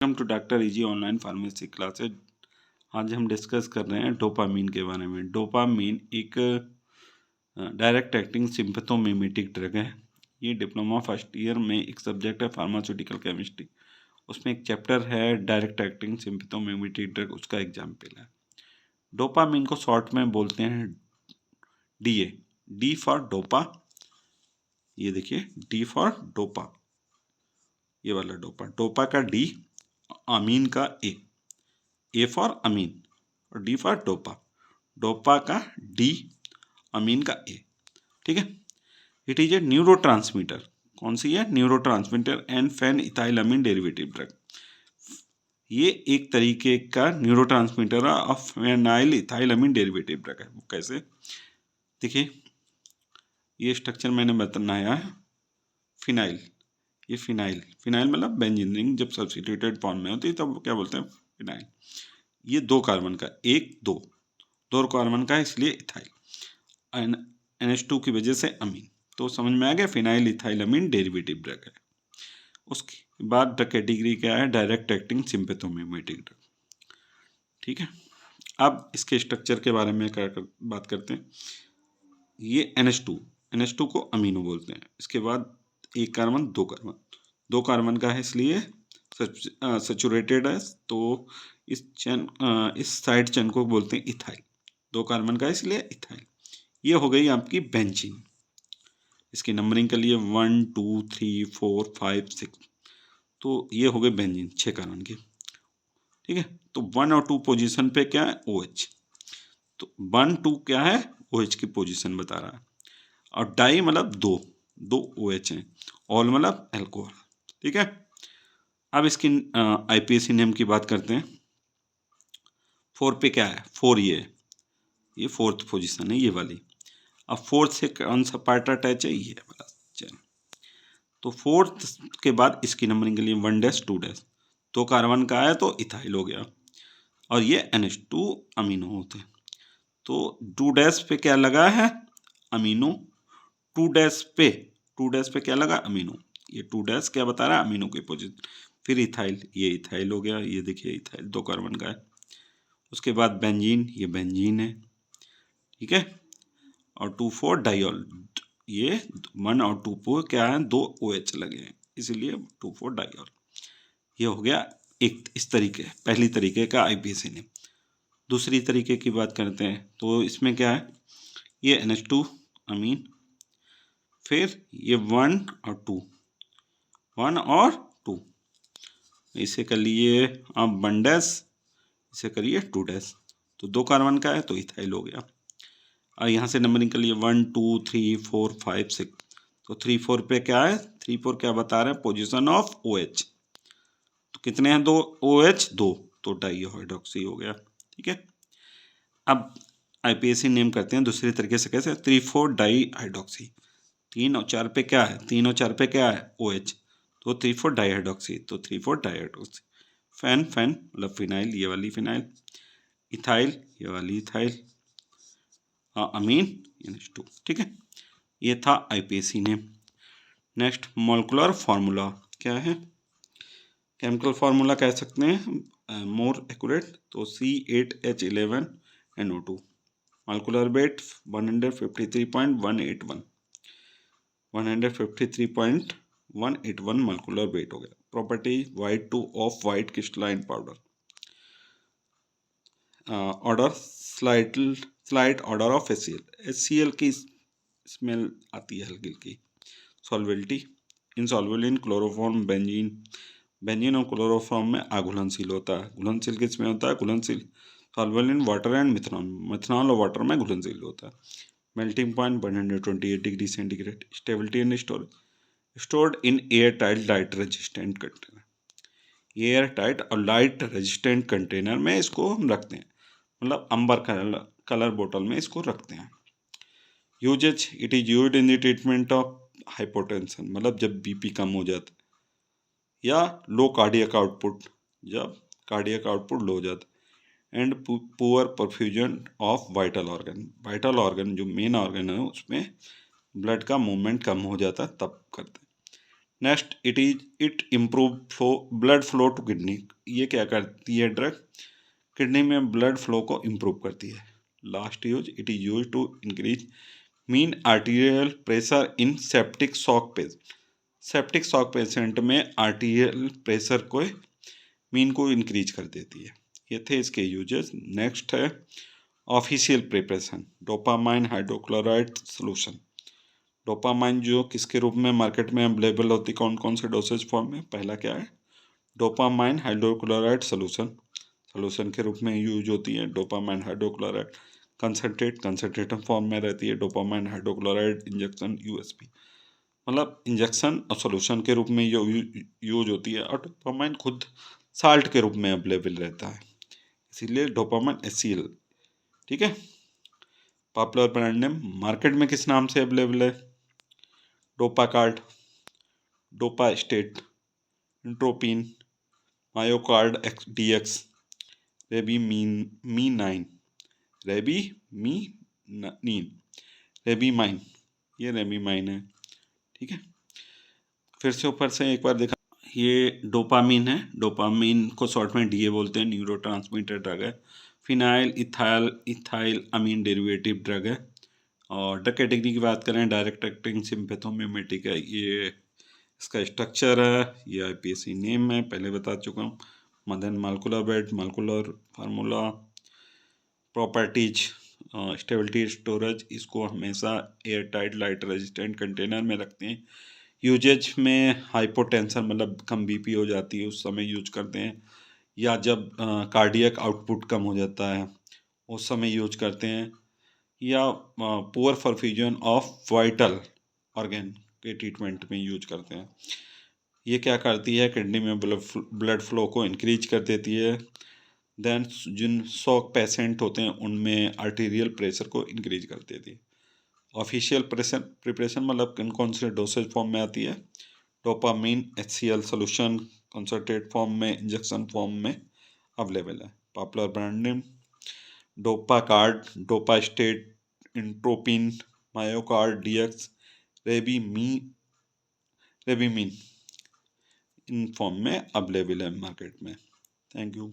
Welcome to doctor easy online pharmacy classes. आज हम discuss कर रहे हैं डोपामीन के बारे में। डोपामीन एक डायरेक्ट एक्टिंग सिम्पैथोमिमेटिक ड्रग है। ये डिप्लोमा फर्स्ट ईयर में एक सब्जेक्ट है फार्मास्यूटिकल केमिस्ट्री, उसमें एक चैप्टर है डायरेक्ट एक्टिंग सिम्पैथोमिमेटिक ड्रग, उसका एग्जाम्पल है। डोपामीन को शॉर्ट में बोलते हैं डीए, डी फॉर डोपा। ये देखिए डी फॉर डोपा, ये वाला डोपा, डोपा का डी, अमीन का ए फॉर अमीन और डी फॉर डोपा, डोपा का डी, अमीन का ए। ठीक है। It is a neurotransmitter. कौन सी है? Neurotransmitter and phenethylamine derivative drug. ये एक तरीके का neurotransmitter of phenylethylamine derivative drug है। वो कैसे? देखिए ये स्ट्रक्चर मैंने बताया है। फिनाइल, ये फिनाइल, फिनाइल मतलब बेंजीन रिंग जब सब्स्टिट्यूटेड फॉर्म में होती है तब क्या बोलते हैं? फिनाइल। ये 2 कार्बन का, 2 कार्बन का है, इसलिए इथाइल। NH2 की वजह से अमीन। तो समझ में आ गया, फिनाइल इथाइलामीन डेरिवेटिव ड्रग है। उसके बाद द कैटेगरी क्या है? Direct acting sympathomimetic drug. ठीक है। अब इसके स्ट्रक्चर के बारे में बात करते हैं। ये NH2 को अमीनो बोलते हैं। इसके बाद 1 कार्बन, 2 कार्बन का है, इसलिए सैचुरेटेड है। तो इस साइड चेन को बोलते हैं इथाइल। 2 कार्बन का है, इसलिए इथाइल। ये हो गई आपकी बेंजीन। इसकी नंबरिंग के लिए 1 2 3 4 5 6, तो ये हो गए बेंजीन 6 कार्बन के। ठीक है। तो 1 और 2 पोजीशन पे क्या है? OH। तो 1 2 क्या है? OH की पोजीशन बता रहा है। और डाई मतलब 2 OH हैं। ऑल मतलब एल्कोहल। ठीक है। अब इसकी IPAC नेम की बात करते हैं। 4 पे क्या है? 4 ये 4th पोजीशन है, ये वाली। अब 4th से कौन सा पार्ट अटैच है? ये वाला चेन। तो 4th के बाद इसकी नंबरिंग के लिए 1 डैश 2 डैश, 2 कार्बन का है तो इथाइल हो गया। और ये NH2 अमीनो होते हैं। तो 2 डैश पे क्या लगा है? अमीनो। 2 डैश पे क्या लगा? अमीनो। ये 2 डैश क्या बता रहा है? अमीनो की पोजीशन। फिर इथाइल, ये इथाइल हो गया। ये देखिए इथाइल 2 कार्बन का है। उसके बाद बेंजीन, ये बेंजीन है। ठीक है। और 2 4 डाइऑल, ये 1 और 2 पर क्या है? 2 OH लगे हैं, इसीलिए 2 4 डाइऑल। ये हो गया एक इस तरीके, पहली तरीके का IPAC नेम। दूसरी तरीके की बात करते हैं तो इसमें क्या है? ये NH2 अमीन, फिर ये 1 और 2, इसे कर लिए आप 1 डैश, इसे करिए 2 डैश। तो 2 कार्बन का है तो इथाइल हो गया। और यहाँ से नंबरिंग कर लिए 1 2 3 4 5 6। तो 3 4 पे क्या है? 3 4 क्या बता रहे हैं? Position of OH। तो कितने हैं? 2 OH, 2, तो डाइहाइड्रोक्सी हो गया। ठीक है। अब IPAC नेम करते हैं दूसरे तरीके से। कैसे? 3 4 डाइहाइड्रोक्सी। 3 और 4 पे क्या है? 3 और 4 पे क्या है? OH। तो 3 4 डाइहाइड्रोक्सी, तो 3 4 डाइहाइड्रोक्सी। फेन मतलब फिनाइल, ये वाली फिनाइल। इथाइल, ये वाली इथाइल। अमीन NH2। ठीक है। ये था IPAC name. Next molecular formula क्या है? केमिकल फार्मूला कह सकते हैं मोर एक्यूरेट, तो C8H11NO2। Molecular weight 153.181, 153.181 molecular weight हो गया। Property white two of white crystalline powder. Order slight order of HCl की स्मेल आती है हल्की हल्की। सॉल्वेलिटी इनसॉल्युबल इन क्लोरोफॉर्म बेंजीन और क्लोरोफॉर्म में अघुलनशील होता है। घुलनशील किस में होता है? घुलनशील soluble in water and methanol और वाटर में घुलनशील होता है। Melting point 128 degree centigrade. Stability and stored in air tight light resistant container. Air tight और लाइट रेजिस्टेंट कंटेनर में इसको हम रखते हैं, मतलब अंबर कलर बोतल में इसको रखते हैं। Usages it is used in the treatment of hypotension, मतलब जब BP कम हो जाता है, या लो कार्डियक आउटपुट, जब कार्डियक आउटपुट लो हो जाता है, and poor perfusion of vital organ जो मेन ऑर्गन है उसमें ब्लड का मूवमेंट कम हो जाता है तब करते हैं। Next it improve blood flow to kidney. ये क्या करती है ड्रग, किडनी में ब्लड फ्लो को इम्प्रूव करती है। Last use, it is use to increase mean arterial pressure in septic shock patient. Septic shock patient में आर्टीरियल प्रेशर को मीन को इंक्रीज कर देती है। ये थे इसके यूजेस। नेक्स्ट है official preparation, dopamine hydrochloride solution. Dopamine जो किसके रूप में मार्केट में अवेलेबल होती, कौन कौन से डोसेज फॉर्म में, पहला क्या है, डोपामाइन हाइड्रोक्लोराइड सोल्यूशन, सोल्यूशन के रूप में यूज होती है। डोपामाइन हाइड्रोक्लोराइड कंसनट्रेटेड फॉर्म में रहती है। डोपामाइन हाइड्रोक्लोराइड इंजेक्शन यूएसपी, मतलब इंजेक्शन और सोल्यूशन के रूप में यूज होती है। और डोपामाइन खुद साल्ट के रूप में अवेलेबल रहता है, इसीलिए डोपामाइन HCl। ठीक है। पॉपुलर ब्रांड नेम मार्केट में किस नाम से अवेलेबल है, डोपाकार्ड, डोपा स्टेट, इंट्रोपिन, मायोकार्ड DX, रेबीमीनाइन, रेबीमीनाइन, रेबीमाइन, ये रेबीमाइन है। ठीक है, फिर से ऊपर से एक बार देखा, ये डोपामीन है। डोपामीन को शॉर्ट में DA बोलते हैं, न्यूरोट्रांसमीटर ड्रग है। फिनाइल इथाइल अमीन डेरिवेटिव ड्रग है। और ड्रग कैटेगरी की बात करें, डायरेक्ट एक्टिंग सिम्पैथोमिमेटिक है। ये इसका स्ट्रक्चर है, ये IPSC नेम है, पहले बता चुका हूँ। Madan molecular weight, molecular formula, properties, stability, storage, इसको हमेशा air tight light resistant container में रखते हैं। यूजेज में हाइपोटेंशन, मतलब कम BP हो जाती है उस समय यूज करते हैं, या जब कार्डियक आउटपुट कम हो जाता है उस समय यूज करते हैं, या poor perfusion of vital organ के ट्रीटमेंट में यूज करते हैं। ये क्या करती है, किडनी में ब्लड फ्लो को इंक्रीज कर देती है। देन जिन शॉक पेशेंट होते हैं उनमें आर्टीरियल प्रेशर को इंक्रीज कर देती है। ऑफिशियल प्रिपरेशन मतलब कौन कौन से डोसेज फॉर्म में आती है, dopamine HCl solution concentrate form में, इंजेक्शन फॉर्म में अवेलेबल है। Popular brand name Dopacard, Dopastat, Intropin, Myocard DX, Revimine इन फॉर्म में अवेलेबल है मार्केट में। Thank you.